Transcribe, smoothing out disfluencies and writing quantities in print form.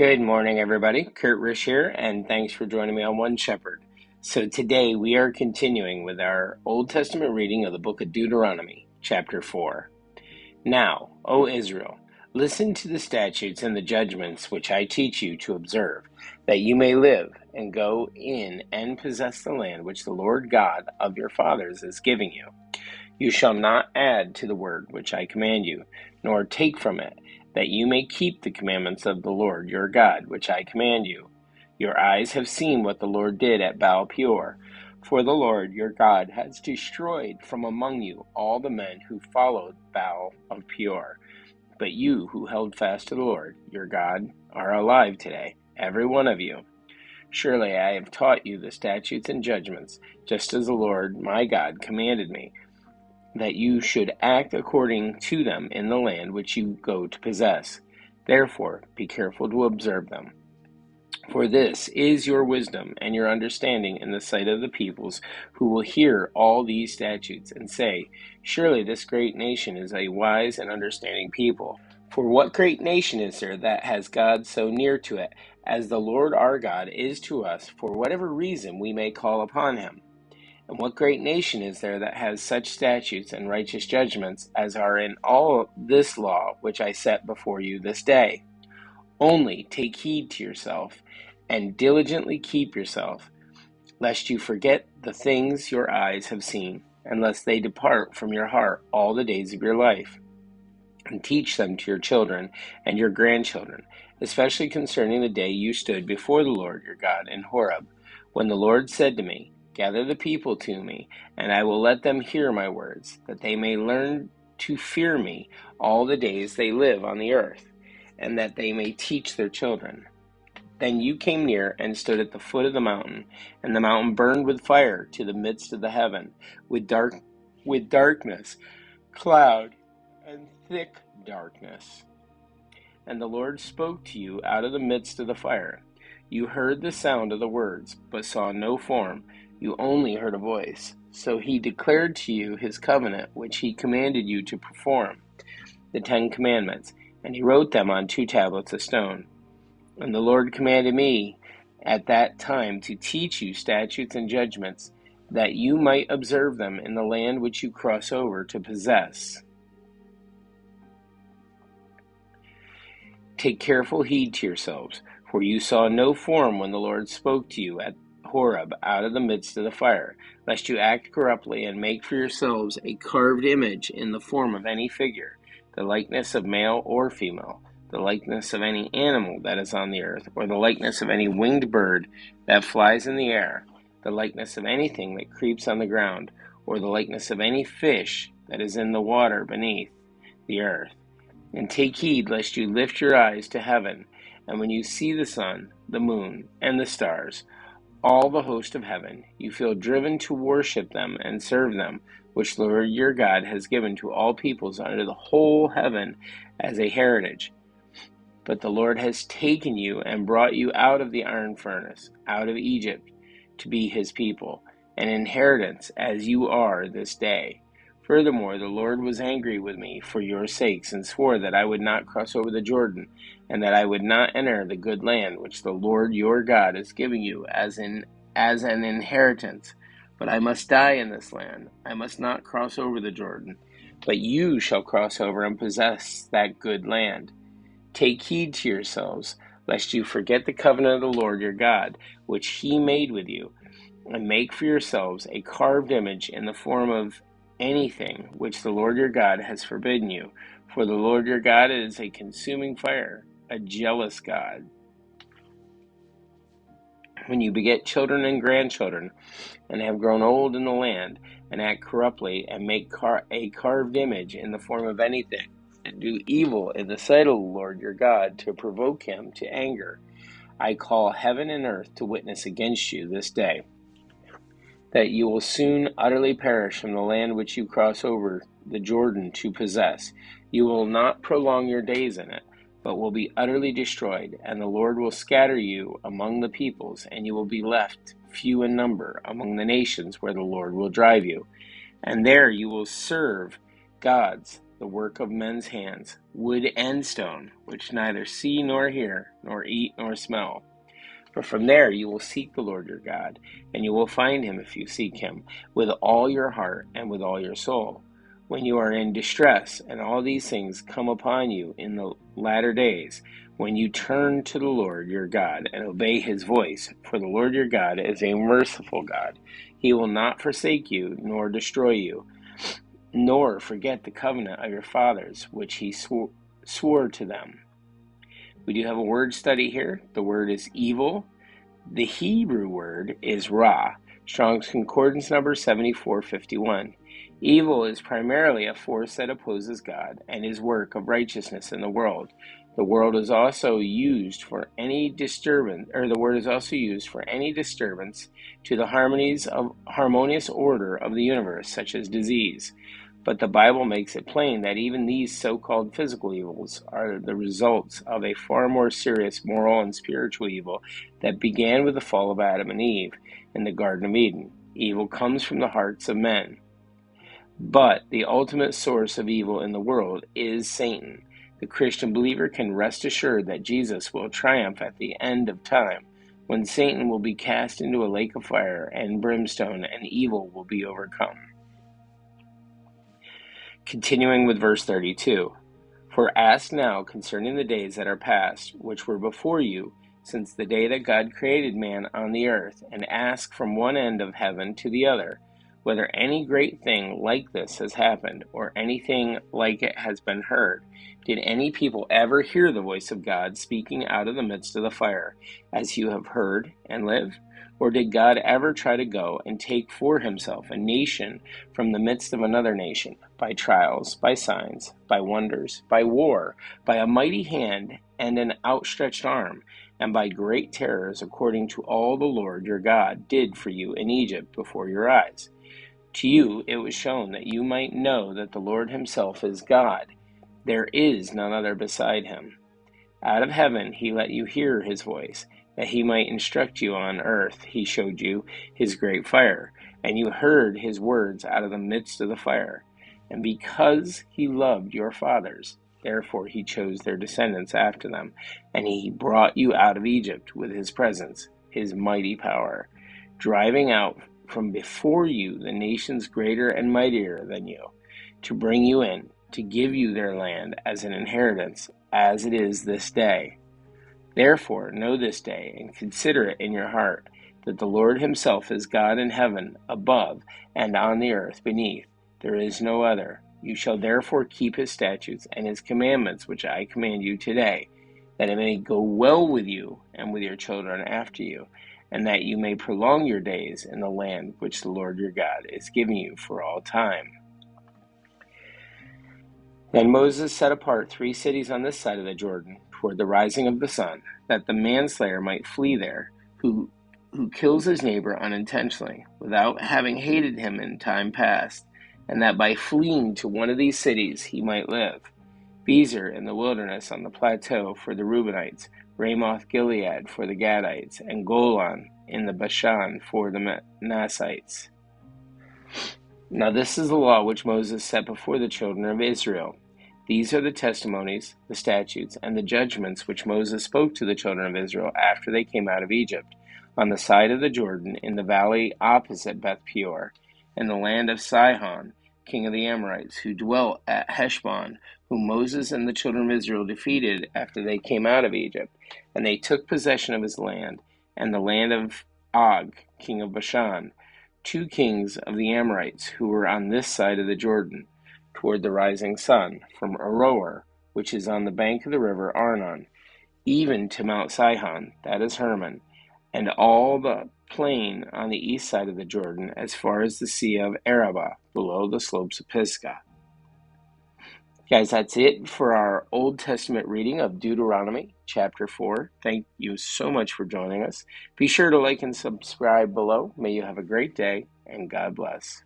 Good morning, everybody. Kurt Risch here, and thanks for joining me on One Shepherd. So today we are continuing with our Old Testament reading of the book of Deuteronomy, chapter 4. Now, O Israel, listen to the statutes and the judgments which I teach you to observe, that you may live and go in and possess the land which the Lord God of your fathers is giving you. You shall not add to the word which I command you, nor take from it, that you may keep the commandments of the Lord your God, which I command you. Your eyes have seen what the Lord did at Baal Peor. For the Lord your God has destroyed from among you all the men who followed Baal of Peor. But you who held fast to the Lord your God are alive today, every one of you. Surely I have taught you the statutes and judgments, just as the Lord my God commanded me, that you should act according to them in the land which you go to possess. Therefore, be careful to observe them. For this is your wisdom and your understanding in the sight of the peoples, who will hear all these statutes and say, surely this great nation is a wise and understanding people. For what great nation is there that has God so near to it, as the Lord our God is to us, for whatever reason we may call upon him? And what great nation is there that has such statutes and righteous judgments as are in all this law which I set before you this day? Only take heed to yourself, and diligently keep yourself, lest you forget the things your eyes have seen, and lest they depart from your heart all the days of your life. And teach them to your children and your grandchildren, especially concerning the day you stood before the Lord your God in Horeb, when the Lord said to me, gather the people to me, and I will let them hear my words, that they may learn to fear me all the days they live on the earth, and that they may teach their children. Then you came near and stood at the foot of the mountain, and the mountain burned with fire to the midst of the heaven, with darkness, cloud, and thick darkness. And the Lord spoke to you out of the midst of the fire. You heard the sound of the words, but saw no form. You only heard a voice. So he declared to you his covenant, which he commanded you to perform, the 10 Commandments, and he wrote them on 2 tablets of stone. And the Lord commanded me at that time to teach you statutes and judgments, that you might observe them in the land which you cross over to possess. Take careful heed to yourselves, for you saw no form when the Lord spoke to you at Horeb out of the midst of the fire, lest you act corruptly and make for yourselves a carved image in the form of any figure, the likeness of male or female, the likeness of any animal that is on the earth, or the likeness of any winged bird that flies in the air, the likeness of anything that creeps on the ground, or the likeness of any fish that is in the water beneath the earth. And take heed lest you lift your eyes to heaven, and when you see the sun, the moon, and the stars, all the host of heaven, you feel driven to worship them and serve them, which the Lord your God has given to all peoples under the whole heaven as a heritage. But the Lord has taken you and brought you out of the iron furnace, out of Egypt, to be his people, an inheritance as you are this day. Furthermore, the Lord was angry with me for your sakes, and swore that I would not cross over the Jordan, and that I would not enter the good land which the Lord your God is giving you as an inheritance. But I must die in this land. I must not cross over the Jordan, but you shall cross over and possess that good land. Take heed to yourselves, lest you forget the covenant of the Lord your God, which he made with you, and make for yourselves a carved image in the form of anything which the Lord your God has forbidden you. For the Lord your God is a consuming fire, a jealous God. When you beget children and grandchildren, and have grown old in the land, and act corruptly, and make a carved image in the form of anything, and do evil in the sight of the Lord your God to provoke him to anger, I call heaven and earth to witness against you this day, that you will soon utterly perish from the land which you cross over the Jordan to possess. You will not prolong your days in it, but will be utterly destroyed, and the Lord will scatter you among the peoples, and you will be left few in number among the nations where the Lord will drive you. And there you will serve gods the work of men's hands, wood and stone, which neither see nor hear, nor eat nor smell. But from there you will seek the Lord your God, and you will find him if you seek him with all your heart and with all your soul. When you are in distress, and all these things come upon you in the latter days, when you turn to the Lord your God and obey his voice, for the Lord your God is a merciful God. He will not forsake you nor destroy you, nor forget the covenant of your fathers, which he swore to them. We do have a word study here. The word is evil. The Hebrew word is ra, Strong's Concordance number 7451. Evil is primarily a force that opposes God and his work of righteousness in the world. The word is also used for any disturbance to the harmonious order of the universe, such as disease. But the Bible makes it plain that even these so-called physical evils are the results of a far more serious moral and spiritual evil that began with the fall of Adam and Eve in the Garden of Eden. Evil comes from the hearts of men. But the ultimate source of evil in the world is Satan. The Christian believer can rest assured that Jesus will triumph at the end of time, when Satan will be cast into a lake of fire and brimstone, and evil will be overcome. Continuing with verse 32, For ask now concerning the days that are past, which were before you, since the day that God created man on the earth, and ask from one end of heaven to the other, whether any great thing like this has happened, or anything like it has been heard. Did any people ever hear the voice of God speaking out of the midst of the fire, as you have heard, and live? Or did God ever try to go and take for himself a nation from the midst of another nation, by trials, by signs, by wonders, by war, by a mighty hand and an outstretched arm, and by great terrors, according to all the Lord your God did for you in Egypt before your eyes? To you it was shown that you might know that the Lord himself is God. There is none other beside him. Out of heaven he let you hear his voice, that he might instruct you. On earth he showed you his great fire, and you heard his words out of the midst of the fire. And because he loved your fathers, therefore he chose their descendants after them, and he brought you out of Egypt with his presence, his mighty power, driving out from before you the nations greater and mightier than you, to bring you in, to give you their land as an inheritance, as it is this day. Therefore know this day, and consider it in your heart, that the Lord himself is God in heaven above, and on the earth beneath. There is no other. You shall therefore keep his statutes and his commandments, which I command you today, that it may go well with you and with your children after you, and that you may prolong your days in the land which the Lord your God is giving you for all time. Then Moses set apart 3 cities on this side of the Jordan, toward the rising of the sun, that the manslayer might flee there, who kills his neighbor unintentionally, without having hated him in time past, and that by fleeing to one of these cities he might live. Bezer in the wilderness on the plateau for the Reubenites, Ramoth Gilead for the Gadites, and Golan in the Bashan for the Manassites. Now this is the law which Moses set before the children of Israel. These are the testimonies, the statutes, and the judgments which Moses spoke to the children of Israel after they came out of Egypt, on the side of the Jordan, in the valley opposite Beth Peor, in the land of Sihon, king of the Amorites, who dwelt at Heshbon, whom Moses and the children of Israel defeated after they came out of Egypt. And they took possession of his land, and the land of Og, king of Bashan, 2 kings of the Amorites, who were on this side of the Jordan, toward the rising sun, from Aroer, which is on the bank of the river Arnon, even to Mount Sihon, that is Hermon, and all the plain on the east side of the Jordan, as far as the sea of Arabah, below the slopes of Pisgah. Guys, that's it for our Old Testament reading of Deuteronomy chapter 4. Thank you so much for joining us. Be sure to like and subscribe below. May you have a great day, and God bless.